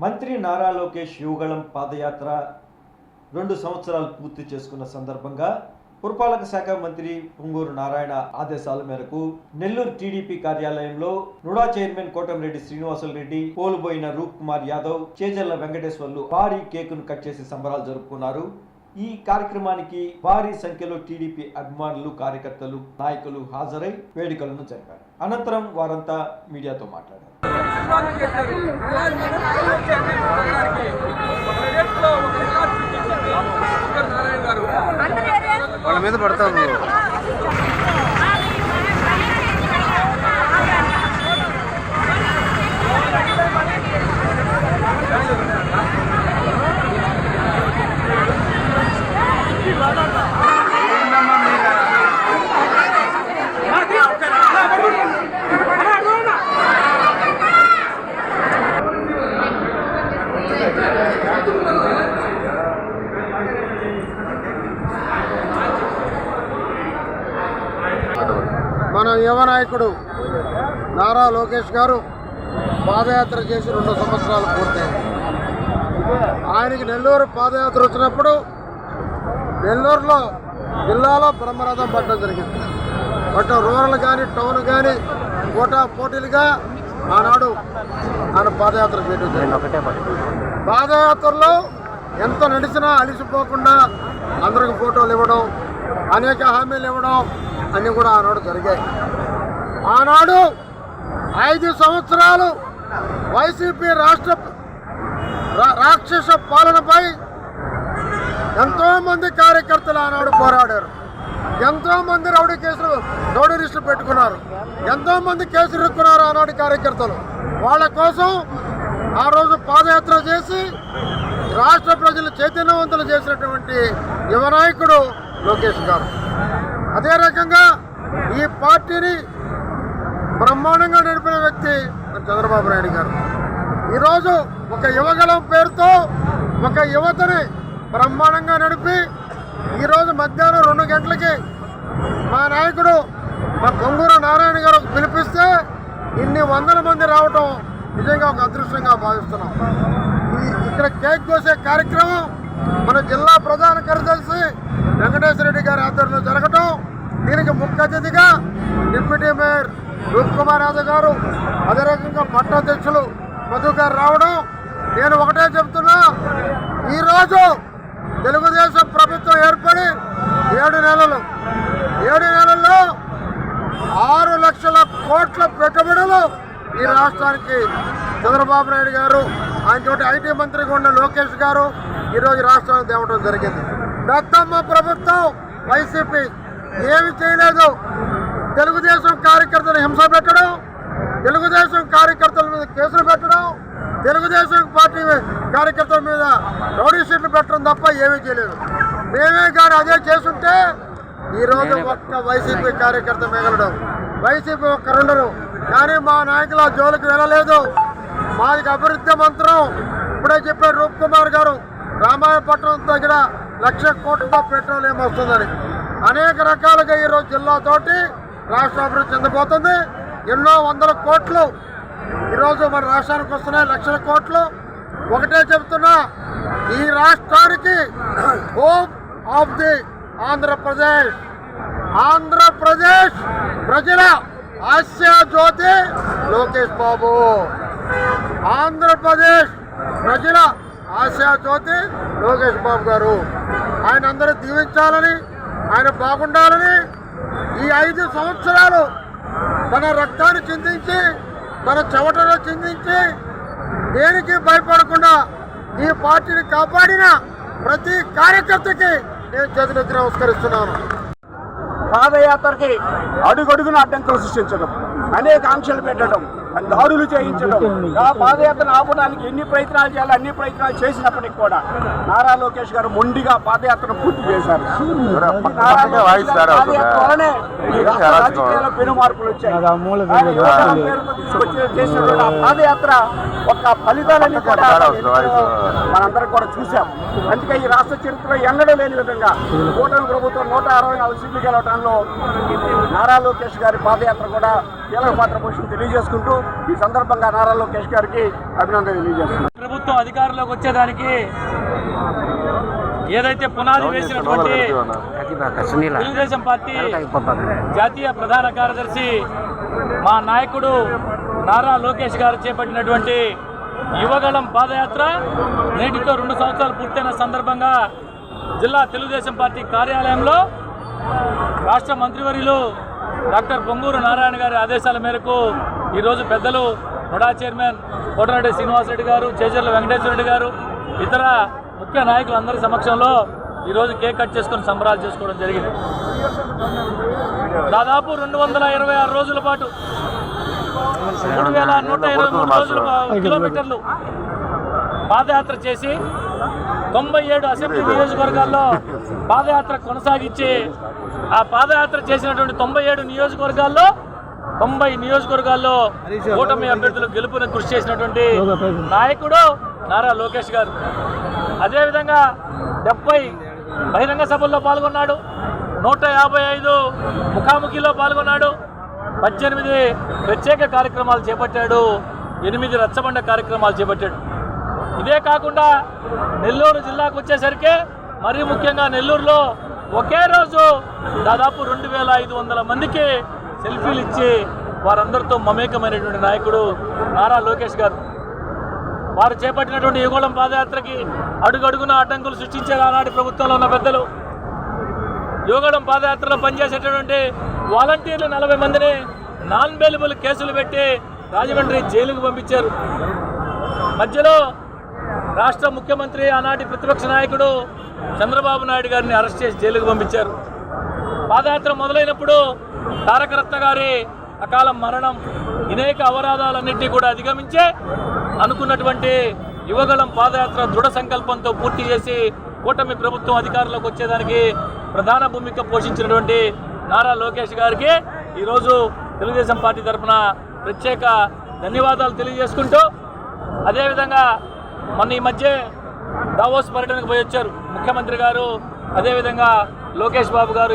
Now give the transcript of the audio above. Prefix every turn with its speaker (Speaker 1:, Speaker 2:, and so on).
Speaker 1: మంత్రి నారా లోకేష్ యువగళం పాదయాత్ర 2 సంవత్సరాలు పూర్తి చేసుకున్న సందర్భంగా పురపాలక శాఖ మంత్రి పొంగూరు నారాయణ ఆదేశాల మేరకు నెల్లూరు టీడీపీ కార్యాలయంలో నుడా చైర్మన్ కోటంరెడ్డి శ్రీనివాసులరెడ్డి, పోలుబోయిన రూప్ కుమార్ యాదవ్, చేజర్ల వెంకటేశ్వర్లు భారీ కేకును కట్ చేసి సంబరాలు జరుపుకున్నారు. ఈ కార్యక్రమానికి భారీ సంఖ్యలో టీడీపీ అభిమానులు, కార్యకర్తలు, నాయకులు హాజరై వేడుకలను జరిపారు. అనంతరం వారంతా మీడియాతో మాట్లాడారు.
Speaker 2: వాళ్ళ మీద పడతాము. మన యువ నాయకుడు నారా లోకేష్ గారు పాదయాత్ర చేసి 2 సంవత్సరాలు పూర్తయింది. ఆయనకి నెల్లూరు పాదయాత్ర వచ్చినప్పుడు నెల్లూరులో జిల్లాలో బ్రహ్మరథం పట్టడం జరిగింది. బట్ రూరల్ కానీ టౌన్ కానీ పోటీలుగా ఆనాడు ఆయన పాదయాత్ర చేయడం జరిగింది. పాదయాత్రలో ఎంత నడిచినా అలిసిపోకుండా అందరికి ఫోటోలు ఇవ్వడం, అనేక హామీలు ఇవ్వడం అన్నీ కూడా ఆనాడు జరిగాయి. ఆనాడు 5 సంవత్సరాలు వైసీపీ రాక్షస పాలనపై ఎంతోమంది కార్యకర్తలు ఆనాడు పోరాడారు. ఎంతోమంది రౌడీ లిస్టులు పెట్టుకున్నారు. ఎంతోమంది కేసులు ఇరుక్కున్నారు ఆనాడు కార్యకర్తలు. వాళ్ళ కోసం ఆ రోజు పాదయాత్ర చేసి రాష్ట్ర ప్రజలు చైతన్యవంతులు చేసినటువంటి యువ నాయకుడు లోకేష్ గారు. అదే రకంగా ఈ పార్టీని బ్రహ్మాండంగా నడిపిన వ్యక్తి చంద్రబాబు నాయుడు గారు. ఈరోజు ఒక యువగళం పేరుతో ఒక యువతని బ్రహ్మాండంగా నడిపి ఈరోజు మధ్యాహ్నం 2 గంటలకి మా నాయకుడు మా పొంగూరు నారాయణ గారు పిలిపిస్తే ఇన్ని వందల మంది రావటం నిజంగా ఒక అదృష్టంగా భావిస్తున్నాం. ఇక్కడ కేక్ కోసే కార్యక్రమం మన జిల్లా ప్రధాన కార్యదర్శి వెంకటేశ్వర రెడ్డి గారి ఆధ్వర్యంలో జరగటం, దీనికి ముఖ్య అతిథిగా డిప్యూటీ మేయర్ రూప్ కుమార్ యాదవ్ గారు, అదే రకంగా పట్టాధ్యక్షులు మధు గారు రావడం, నేను ఒకటే చెప్తున్నా, ఈరోజు తెలుగుదేశం ప్రభుత్వం ఏర్పడి 7 నెలల్లో 6 లక్షల కోట్ల పెట్టుబడులు ఈ రాష్ట్రానికి చంద్రబాబు నాయుడు గారు, ఆయనతోటి ఐటీ మంత్రిగా ఉన్న లోకేష్ గారు ఈరోజు రాష్ట్రానికి తేవడం జరిగింది. పెద్దమ్మ ప్రభుత్వం వైసీపీ ఏమి చేయలేదు. తెలుగుదేశం కార్యకర్తలు హింస పెట్టడం, తెలుగుదేశం కార్యకర్తల మీద కేసులు పెట్టడం, తెలుగుదేశం పార్టీ కార్యకర్తల మీద రౌడీ షీట్లు పెట్టడం తప్ప ఏమీ చేయలేదు. మేమే కానీ అదే చేస్తుంటే ఈరోజు ఒక్క వైసీపీ కార్యకర్త మిగలడం, వైసీపీ ఒక్కరుండరు. కానీ మా నాయకులు ఆ జోలికి వెళ్ళలేదు. మాది అభివృద్ధి మంత్రం. ఇప్పుడే చెప్పారు రూప్ కుమార్ గారు, రామాయపట్నం దగ్గర 1,00,000 కోట్లతో పెట్రోలియం వస్తుందని. అనేక రకాలుగా ఈరోజు జిల్లాతోటి రాష్ట్ర అభివృద్ధి చెందబోతుంది. ఎన్నో వందల కోట్లు ఈరోజు మన రాష్ట్రానికి వస్తున్నాయి, లక్షల కోట్లు. ఒకటే చెప్తున్నా, ఈ రాష్ట్రానికి హోప్ ఆఫ్ ది ఆంధ్రప్రదేశ్ ప్రజల ఆశా జ్యోతి లోకేష్ బాబు. ఆంధ్రప్రదేశ్ ప్రజల ఆశా జ్యోతి లోకేష్ బాబు గారు. ఆయన అందరూ దీవించాలని, ఆయన బాగుండాలని ఈ 5 సంవత్సరాలు తన రక్తాన్ని చిందించి, తన చెమటను చిందించి, దేనికి భయపడకుండా ఈ పార్టీని కాపాడిన ప్రతి కార్యకర్తకి నేను చేతులెత్తి నమస్కరిస్తున్నాను.
Speaker 3: పాదయాత్రకి అడుగడుగున అడ్డంకులు సృష్టించడం, అనేక ఆంక్షలు పెట్టడం, దాడులు చేయించడం, ఆ పాదయాత్రను ఆపడానికి ఎన్ని ప్రయత్నాలు చేయాలో అన్ని ప్రయత్నాలు చేసినప్పటికీ కూడా నారా లోకేష్ గారు మొండిగా పాదయాత్రను పూర్తి చేశారు. పాదయాత్ర వలనే రాజకీయాల్లో పెను మార్పులు వచ్చాయి. చేసినటువంటి ఆ పాదయాత్ర ఒక ఫలితాలన్నీ కూడా మనందరం కూడా చూసాం. అందుకే ఈ రాష్ట్ర చరిత్రలో ఎన్నడూ లేని విధంగా కూటమి ప్రభుత్వం 164 సీట్లు గెలవడంలో నారా లోకేష్ గారి పాదయాత్ర కూడా కీలక పాత్ర పోషణ తెలియజేసుకుంటూ ఈ సందర్భంగా నారా లోకేష్ గారికి అభినందనలు తెలియజేస్తున్నారు.
Speaker 4: ప్రభుత్వం అధికారంలోకి వచ్చేదానికి ఏదైతే పునాది వేసినటువంటి తెలుగుదేశం పార్టీ జాతీయ ప్రధాన కార్యదర్శి మా నాయకుడు నారా లోకేష్ గారు చేపట్టినటువంటి యువగళం పాదయాత్ర నేటితో 2 సంవత్సరాలు పూర్తయిన సందర్భంగా జిల్లా తెలుగుదేశం పార్టీ కార్యాలయంలో రాష్ట్ర మంత్రివర్యులు డాక్టర్ పొంగూరు నారాయణ గారి ఆదేశాల మేరకు ఈరోజు పెద్దలు నడా చైర్మన్ కోటరెడ్డి శ్రీనివాసరెడ్డి గారు, చేజర్ల వెంకటేశ్వర రెడ్డి గారు, ఇతర ముఖ్య నాయకులందరి సమక్షంలో ఈరోజు కేక్ కట్ చేసుకొని సంబరాలు చేసుకోవడం జరిగింది. దాదాపు 226 రోజుల పాటు 3123 కిలోమీటర్లు పాదయాత్ర చేసి 97 అసెంబ్లీ నియోజకవర్గాల్లో పాదయాత్ర కొనసాగించి ఆ పాదయాత్ర చేసినటువంటి 97 నియోజకవర్గాల్లో 90 నియోజకవర్గాల్లో కూటమి అభ్యర్థులు గెలుపుని కృషి చేసినటువంటి నాయకుడు నారా లోకేష్ గారు. అదేవిధంగా 70 బహిరంగ సభల్లో పాల్గొన్నాడు, 155 ముఖాముఖిలో పాల్గొన్నాడు, 18 ప్రత్యేక కార్యక్రమాలు చేపట్టాడు, 8 రచ్చబండ కార్యక్రమాలు చేపట్టాడు. ఇదే కాకుండా నెల్లూరు జిల్లాకు వచ్చేసరికి మరీ ముఖ్యంగా నెల్లూరులో ఒకే రోజు దాదాపు 2500 మందికి సెల్ఫీలు ఇచ్చి వారందరితో మమేకమైనటువంటి నాయకుడు నారా లోకేష్ గారు. వారు చేపట్టినటువంటి యుగళం పాదయాత్రకి అడుగడుగున అడ్డంకులు సృష్టించారు ఆనాటి ప్రభుత్వంలో ఉన్న పెద్దలు. యుగళం పాదయాత్రలో పనిచేసేటటువంటి వాలంటీర్లు 40 మందిని నాన్ బెయిలబుల్ కేసులు పెట్టి రాజమండ్రి జైలుకు పంపించారు. మధ్యలో రాష్ట్ర ముఖ్యమంత్రి ఆనాటి ప్రతిపక్ష నాయకుడు చంద్రబాబు నాయుడు గారిని అరెస్ట్ చేసి జైలుకు పంపించారు. పాదయాత్ర మొదలైనప్పుడు తారకరత్న గారి అకాల మరణం, అనేక అవరోధాలన్నింటినీ కూడా అధిగమించే అనుకున్నటువంటి యువగళం పాదయాత్ర దృఢ సంకల్పంతో పూర్తి చేసి కూటమి ప్రభుత్వం అధికారంలోకి వచ్చేదానికి ప్రధాన భూమిక పోషించినటువంటి నారా లోకేష్ గారికి ఈరోజు తెలుగుదేశం పార్టీ తరఫున ప్రత్యేక ధన్యవాదాలు తెలియజేసుకుంటూ, అదేవిధంగా మొన్న ఈ మధ్య దావోస్ పర్యటనకు పోయి వచ్చారు ముఖ్యమంత్రి గారు, అదేవిధంగా లోకేష్ బాబు గారు.